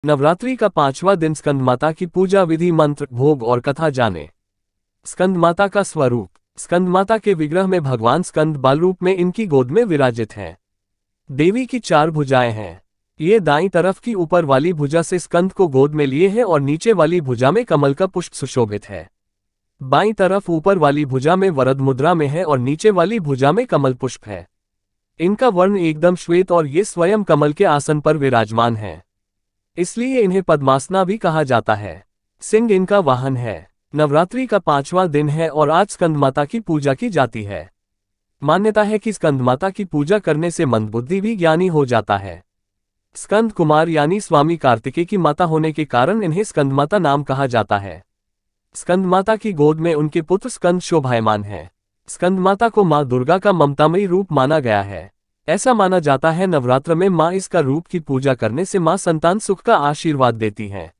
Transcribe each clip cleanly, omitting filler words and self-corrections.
नवरात्रि का 5वां दिन स्कंदमाता की पूजा विधि, मंत्र, भोग और कथा जाने। स्कंदमाता का स्वरूप। स्कंदमाता के विग्रह में भगवान स्कंद बाल रूप में इनकी गोद में विराजित हैं। देवी की 4 भुजाएं हैं। ये दाईं तरफ की ऊपर वाली भुजा से स्कंद को गोद में लिए हैं और नीचे वाली भुजा में कमल का पुष्प सुशोभित है। बाईं तरफ ऊपर वाली भुजा में वरद मुद्रा में है और नीचे वाली भुजा में कमल पुष्प है। इनका वर्ण एकदम श्वेत और ये स्वयं कमल के आसन पर विराजमान है, इसलिए इन्हें पद्मासना भी कहा जाता है। सिंह इनका वाहन है। नवरात्रि का 5वां दिन है और आज स्कंदमाता की पूजा की जाती है। मान्यता है कि स्कंदमाता की पूजा करने से मंदबुद्धि भी ज्ञानी हो जाता है। स्कंद कुमार यानी स्वामी कार्तिकेय की माता होने के कारण इन्हें स्कंदमाता नाम कहा जाता है। स्कंदमाता की गोद में उनके पुत्र स्कंद शोभायमान है। स्कंदमाता को मां दुर्गा का ममतामयी रूप माना गया है। ऐसा माना जाता है नवरात्र में मां इसका रूप की पूजा करने से मां संतान सुख का आशीर्वाद देती हैं।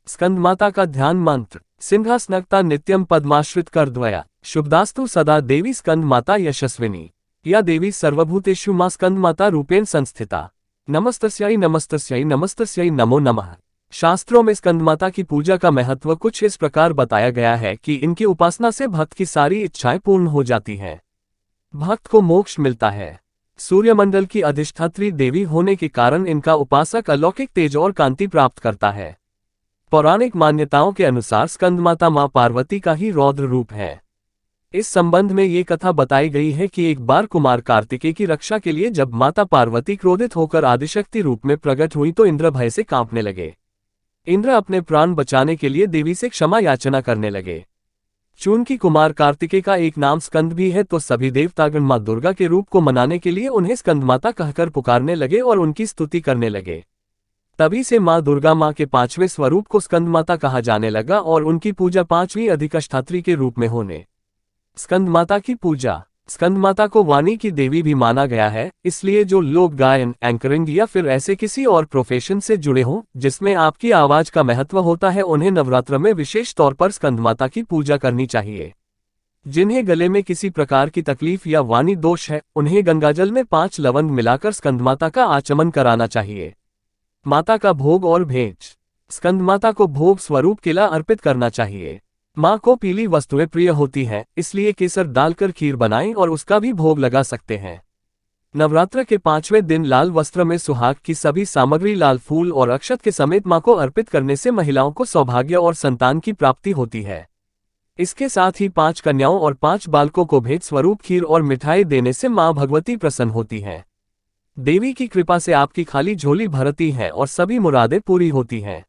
स्कंदमाता का ध्यान मंत्र। सिंहासनकता नित्यम पद्माश्रित कर द्वया शुभदास्तु सदा देवी स्कंदमाता यशस्विनी। या देवी सर्वभूतेषु मां स्कंदमाता रूपेण संस्थिता। नमस्तस्यै नमस्तस्यै नमस्तस्यै नमो नमः। शास्त्रों में स्कंदमाता की पूजा का महत्व कुछ इस प्रकार बताया गया है कि इनकी उपासना से भक्त की सारी इच्छाएं पूर्ण हो जाती हैं। भक्त को मोक्ष मिलता है। सूर्यमंडल की अधिष्ठात्री देवी होने के कारण इनका उपासक अलौकिक तेज और कांति प्राप्त करता है। पौराणिक मान्यताओं के अनुसार स्कंदमाता मां पार्वती का ही रौद्र रूप है। इस संबंध में ये कथा बताई गई है कि एक बार कुमार कार्तिकेय की रक्षा के लिए जब माता पार्वती क्रोधित होकर आदिशक्ति रूप में प्रकट हुई तो इंद्र भय से कांपने लगे। इंद्र अपने प्राण बचाने के लिए देवी से क्षमा याचना करने लगे। चूंकि कुमार कार्तिकेय का एक नाम स्कंद भी है तो सभी देवतागण मां दुर्गा के रूप को मनाने के लिए उन्हें स्कंदमाता कहकर पुकारने लगे और उनकी स्तुति करने लगे। तभी से मां दुर्गा मां के 5वें स्वरूप को स्कंदमाता कहा जाने लगा और उनकी पूजा 5वीं अधिष्ठात्री के रूप में होने। स्कंदमाता की पूजा। स्कंदमाता को वाणी की देवी भी माना गया है, इसलिए जो लोग गायन, एंकरिंग या फिर ऐसे किसी और प्रोफेशन से जुड़े हों जिसमें आपकी आवाज का महत्व होता है उन्हें नवरात्र में विशेष तौर पर स्कंदमाता की पूजा करनी चाहिए। जिन्हें गले में किसी प्रकार की तकलीफ या वाणी दोष है उन्हें गंगाजल में 5 लवंग मिलाकर स्कंदमाता का आचमन कराना चाहिए। माता का भोग और भेंट। स्कंदमाता को भोग स्वरूप केला अर्पित करना चाहिए। मां को पीली वस्तुएं प्रिय होती हैं, इसलिए केसर डालकर खीर बनाएं और उसका भी भोग लगा सकते हैं। नवरात्र के 5वें दिन लाल वस्त्र में सुहाग की सभी सामग्री, लाल फूल और अक्षत के समेत मां को अर्पित करने से महिलाओं को सौभाग्य और संतान की प्राप्ति होती है। इसके साथ ही 5 कन्याओं और 5 बालकों को भेंट स्वरूप खीर और मिठाई देने से मां भगवती प्रसन्न होती हैं। देवी की कृपा से आपकी खाली झोली भरती है और सभी मुरादें पूरी होती हैं।